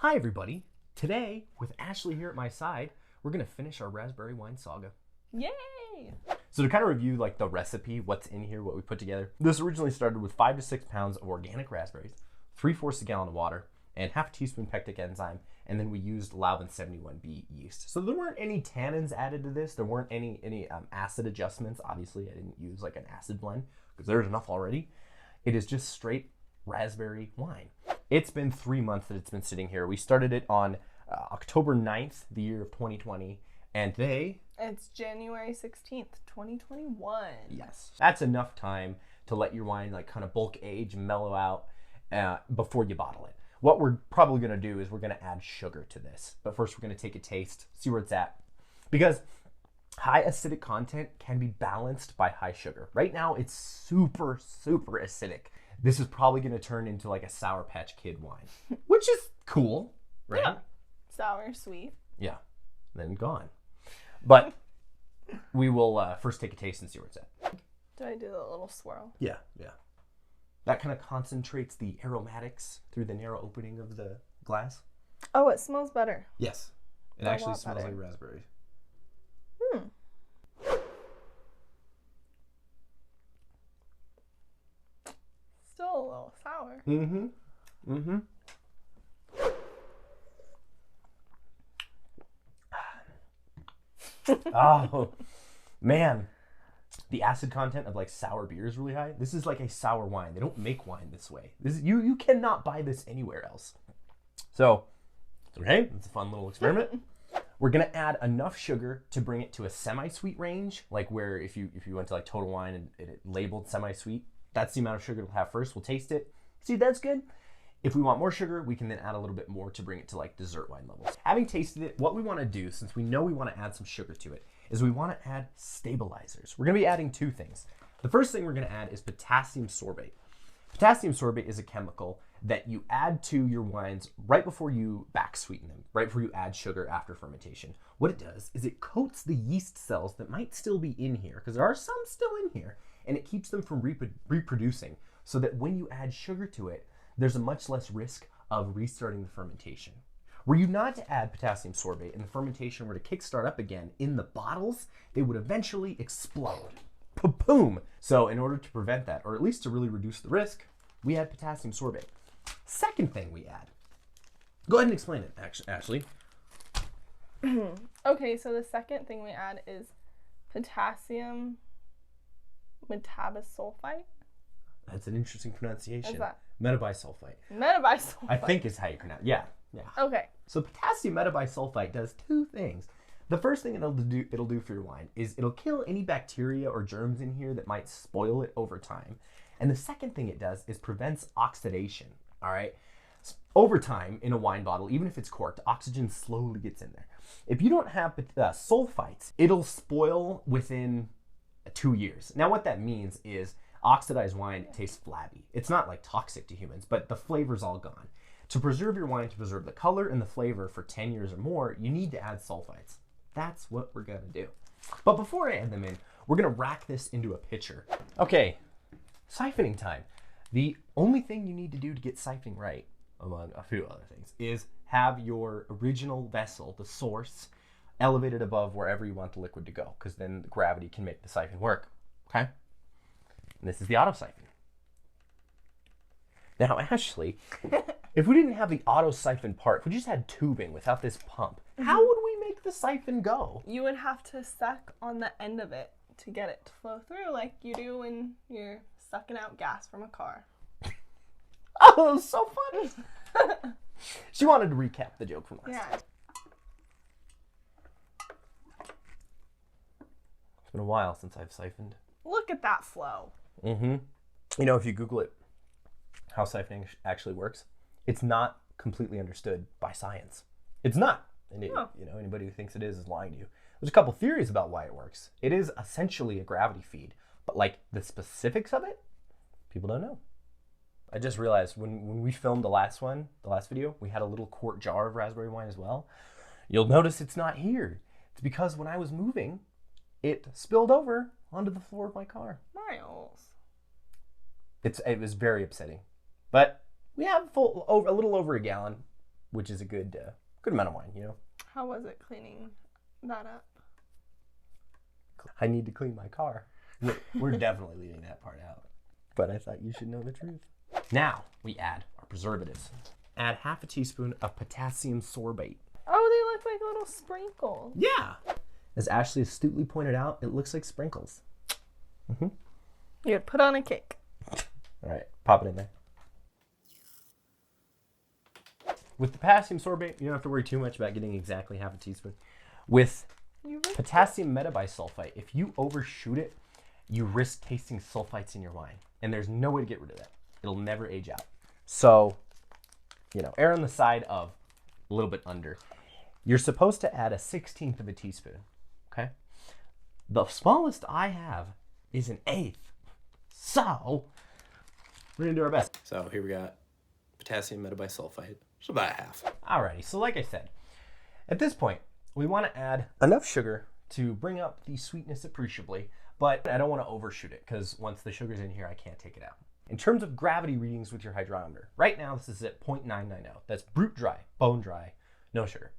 Hi everybody. Today, with Ashley here at my side, we're gonna finish our raspberry wine saga. Yay! So to kind of review like the recipe, what's in here, what we put together, this originally started with 5 to 6 pounds of organic raspberries, 3/4 a gallon of water, and half a teaspoon pectic enzyme, and then we used Lauven 71B yeast. So there weren't any tannins added to this, there weren't any acid adjustments. Obviously, I didn't use like an acid blend because there's enough already. It is just straight raspberry wine. It's been 3 months that it's been sitting here. We started it on October 9th, the year of 2020, and It's January 16th, 2021. Yes. That's enough time to let your wine like kind of bulk age, mellow out before you bottle it. What we're probably gonna do is we're gonna add sugar to this. But first we're gonna take a taste, see where it's at. Because high acidic content can be balanced by high sugar. Right now it's super, super acidic. This is probably gonna turn into like a Sour Patch Kid wine, which is cool, right? Yeah. Sour, sweet. Yeah, then gone. But we will first take a taste and see where it's at. Do I do a little swirl? Yeah. That kind of concentrates the aromatics through the narrow opening of the glass. Oh, it smells better. Yes, it A actually lot smells better. like raspberries. Still a little sour. Oh, man. The acid content of like sour beer is really high. This is like a sour wine. They don't make wine this way. This is, you cannot buy this anywhere else. So, okay, it's a fun little experiment. We're gonna add enough sugar to bring it to a semi-sweet range, like where if you went to like Total Wine and it labeled semi-sweet, that's the amount of sugar it'll have first. We'll taste it. See, that's good. If we want more sugar, we can then add a little bit more to bring it to like dessert wine levels. Having tasted it, what we want to do, since we know we want to add some sugar to it, is we want to add stabilizers. We're going to be adding 2 things. The first thing we're going to add is potassium sorbate. Potassium sorbate is a chemical that you add to your wines right before you back sweeten them, right before you add sugar after fermentation. What it does is it coats the yeast cells that might still be in here, because there are some still in here, and it keeps them from reproducing, so that when you add sugar to it, there's a much less risk of restarting the fermentation. Were you not to add potassium sorbate and the fermentation were to kickstart up again in the bottles, they would eventually explode. Boom! So in order to prevent that, or at least to really reduce the risk, we add potassium sorbate. Second thing we add. Go ahead and explain it, Ashley. Okay, so the second thing we add is potassium metabisulfite. That's an interesting pronunciation. What's that? Metabisulfite. Metabisulfite. I think is how you pronounce it. Yeah. Okay. So potassium metabisulfite does 2 things. The first thing it'll do for your wine is it'll kill any bacteria or germs in here that might spoil it over time. And the second thing it does is prevents oxidation. All right. Over time in a wine bottle, even if it's corked, oxygen slowly gets in there. If you don't have sulfites, it'll spoil within 2 years. Now what that means is oxidized wine tastes flabby. It's not like toxic to humans, but the flavor's all gone. To preserve your wine, to preserve the color and the flavor for 10 years or more, you need to add sulfites. That's what we're gonna do. But before I add them in, we're gonna rack this into a pitcher. Okay, siphoning time. The only thing you need to do to get siphoning right, among a few other things, is have your original vessel, the source, elevated above wherever you want the liquid to go, because then the gravity can make the siphon work, okay? And this is the auto-siphon. Now, Ashley, if we didn't have the auto-siphon part, if we just had tubing without this pump, how would we make the siphon go? You would have to suck on the end of it to get it to flow through like you do when you're sucking out gas from a car. Oh, so funny. She wanted to recap the joke from last time. It's been a while since I've siphoned. Look at that flow. You know, if you Google it, how siphoning actually works, it's not completely understood by science. It's not. And you know, anybody who thinks it is lying to you. There's a couple theories about why it works. It is essentially a gravity feed, but like the specifics of it, people don't know. I just realized when we filmed the last video, we had a little quart jar of raspberry wine as well. You'll notice it's not here. It's because when I was moving, it spilled over onto the floor of my car. Miles. It was very upsetting. But we have a little over a gallon. which is a good amount of wine, you know. How was it cleaning that up? I need to clean my car. We're definitely leaving that part out. But I thought you should know the truth. Now we add our preservatives. Add half a teaspoon of potassium sorbate. Oh, they look like little sprinkles. Yeah. As Ashley astutely pointed out, it looks like sprinkles. You would put on a cake. All right, pop it in there. With the potassium sorbate, you don't have to worry too much about getting exactly half a teaspoon. With potassium metabisulfite, if you overshoot it, you risk tasting sulfites in your wine. And there's no way to get rid of that. It'll never age out. So, you know, err on the side of a little bit under. You're supposed to add 1/16 of a teaspoon, okay? The smallest I have is 1/8. So, we're gonna do our best. So here we got potassium metabisulfite. It's about half. Alrighty, so like I said, at this point, we wanna add enough sugar to bring up the sweetness appreciably, but I don't wanna overshoot it because once the sugar's in here, I can't take it out. In terms of gravity readings with your hydrometer, right now this is at 0.990. That's brute dry, bone dry, no sugar.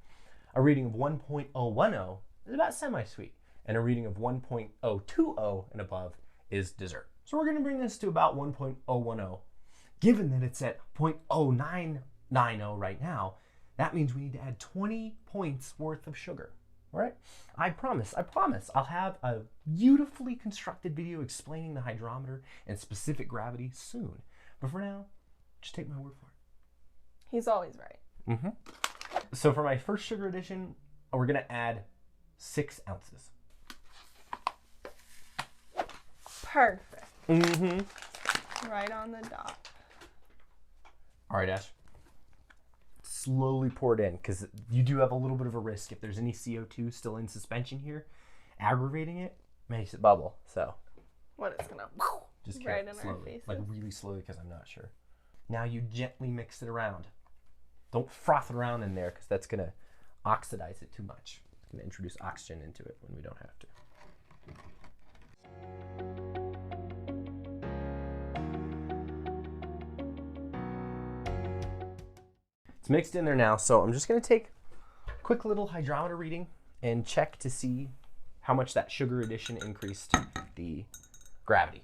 A reading of 1.010 is about semi-sweet, and a reading of 1.020 and above is dessert. So we're gonna bring this to about 1.010. Given that it's at 0.0990 right now, that means we need to add 20 points worth of sugar. All right? I promise, I'll have a beautifully constructed video explaining the hydrometer and specific gravity soon. But for now, just take my word for it. He's always right. So for my first sugar addition, we're gonna add 6 ounces. Perfect. Right on the dot. All right, Ash. Slowly pour it in because you do have a little bit of a risk if there's any CO2 still in suspension here. Aggravating it makes it bubble. So What it's gonna just right in slowly, our faces. like really slowly because I'm not sure. Now you gently mix it around. Don't froth it around in there because that's gonna oxidize it too much. It's gonna introduce oxygen into it when we don't have to. It's mixed in there now, so I'm just gonna take a quick little hydrometer reading and check to see how much that sugar addition increased the gravity.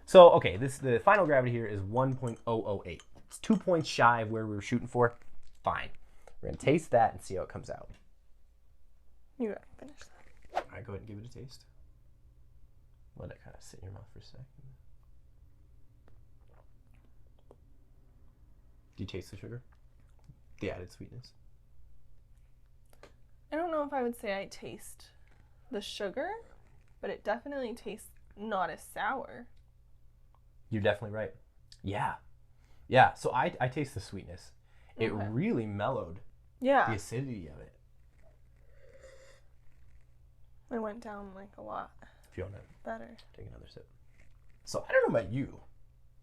So, okay, the final gravity here is 1.008. It's 2 points shy of where we were shooting for. Fine. We're gonna taste that and see how it comes out. You gotta finish that. All right, go ahead and give it a taste. Let it kind of sit in your mouth for a second. Do you taste the sugar? The added sweetness? I don't know if I would say I taste the sugar, but it definitely tastes not as sour. You're definitely right. Yeah. Yeah, so I taste the sweetness. It Okay. really mellowed Yeah. the acidity of it. It went down like a lot If you want to better. take another sip. So I don't know about you,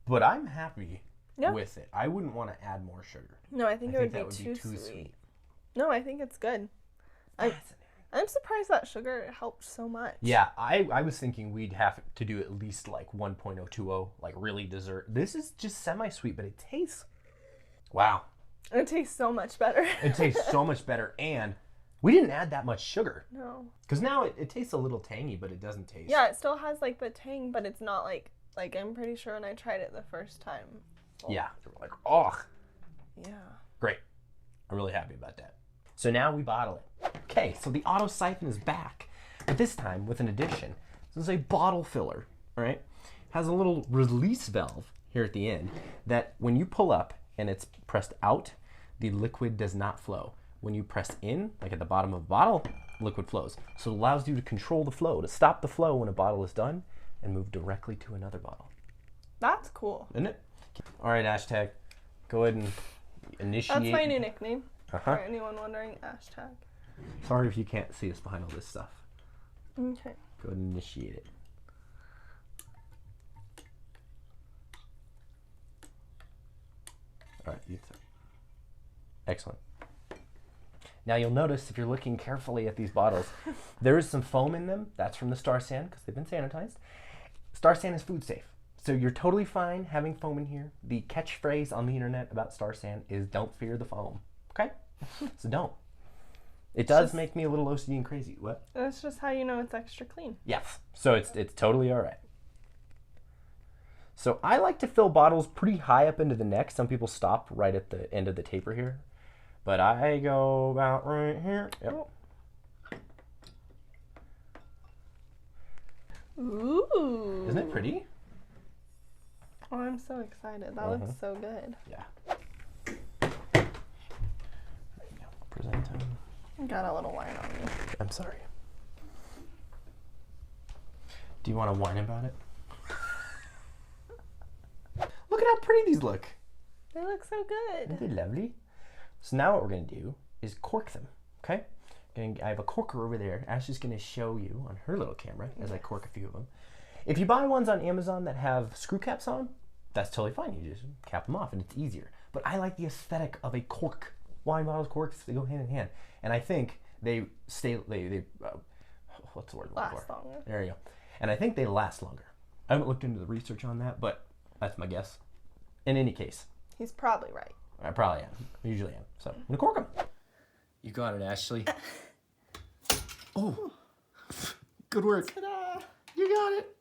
but I'm happy with it. I wouldn't want to add more sugar. No, I think it would that be would too sweet. No, I think it's good. I'm surprised that sugar helped so much. Yeah, I was thinking we'd have to do at least like 1.020, like really dessert. This is just semi-sweet, but it tastes, wow. It tastes so much better. It tastes so much better, and we didn't add that much sugar. No. Because now it tastes a little tangy, but it doesn't taste. Yeah, it still has like the tang, but it's not like I'm pretty sure when I tried it the first time. Yeah, like, oh. Yeah. Great. I'm really happy about that. So now we bottle it. Okay, so the Auto-siphon is back, but this time with an addition. This is a bottle filler, all right? It has a little release valve here at the end that when you pull up and it's pressed out, the liquid does not flow. When you press in, like at the bottom of the bottle, liquid flows. So it allows you to control the flow, to stop the flow when a bottle is done and move directly to another bottle. That's cool. Isn't it? All right, hashtag, go ahead and initiate. That's my new nickname. Uh-huh. For anyone wondering, hashtag. Sorry if you can't see us behind all this stuff. Okay. Go ahead and initiate it. All right, excellent. Now you'll notice if you're looking carefully at these bottles, there is some foam in them. That's from the StarSan because they've been sanitized. StarSan is food safe. So you're totally fine having foam in here. The catchphrase on the internet about StarSan is don't fear the foam. Okay? So don't. It does make me a little OCD and crazy. What? That's just how you know it's extra clean. Yes. So it's totally all right. So I like to fill bottles pretty high up into the neck. Some people stop right at the end of the taper here. But I go about right here. Yep. Ooh. Isn't it pretty? Oh, I'm so excited. That looks so good. Yeah. There you go. Present time. Got a little wine on me. I'm sorry. Do you want to whine about it? Look at how pretty these look. They look so good. Aren't they lovely? So now what we're going to do is cork them, okay? And I have a corker over there. Ashley's going to show you on her little camera as I cork a few of them. If you buy ones on Amazon that have screw caps on, that's totally fine. You just cap them off and it's easier. But I like the aesthetic of a cork. Wine bottles, corks, they go hand in hand. And I think they stay, what's the word? Last longer. There you go. And I think they last longer. I haven't looked into the research on that, but that's my guess. In any case. He's probably right. I probably am. I usually am. So I'm going to cork them. You got it, Ashley. Oh, good work. Ta-da! You got it.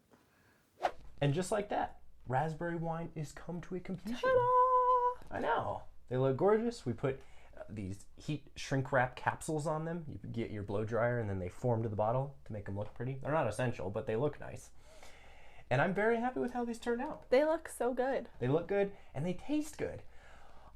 And just like that, raspberry wine is come to a completion. Ta-da! I know. They look gorgeous. We put these heat shrink wrap capsules on them. You get your blow dryer and then they form to the bottle to make them look pretty. They're not essential, but they look nice. And I'm very happy with how these turned out. They look so good. They look good and they taste good.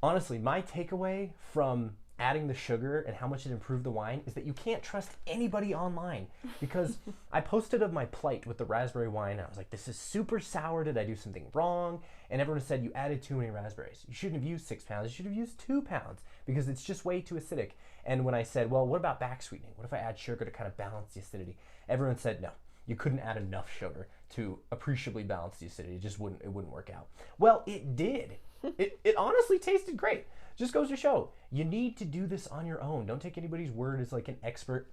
Honestly, my takeaway from adding the sugar and how much it improved the wine is that you can't trust anybody online, because I posted of my plight with the raspberry wine and I was like, this is super sour, did I do something wrong? And everyone said you added too many raspberries. You shouldn't have used 6 pounds, you should have used 2 pounds because it's just way too acidic. And when I said, well, what about back sweetening? What if I add sugar to kind of balance the acidity? Everyone said no, you couldn't add enough sugar to appreciably balance the acidity. It wouldn't work out. Well, it did. It honestly tasted great. Just goes to show, you need to do this on your own. Don't take anybody's word as like an expert.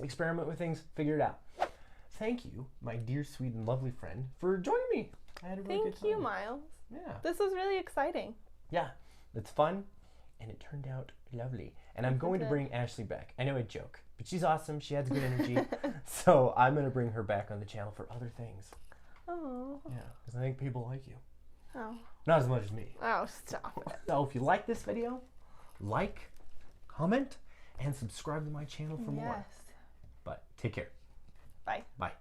Experiment with things, figure it out. Thank you, my dear, sweet, and lovely friend, for joining me. I had a really good time. Thank you, Miles. Yeah. This was really exciting. Yeah, it's fun, and it turned out lovely. And I'm going to bring Ashley back. I know a joke, but she's awesome. She has good energy. So I'm going to bring her back on the channel for other things. Oh. Yeah, because I think people like you. Oh. Not as much as me. Oh, stop it. So if you like this video, like, comment, and subscribe to my channel for more. Yes. But take care. Bye. Bye.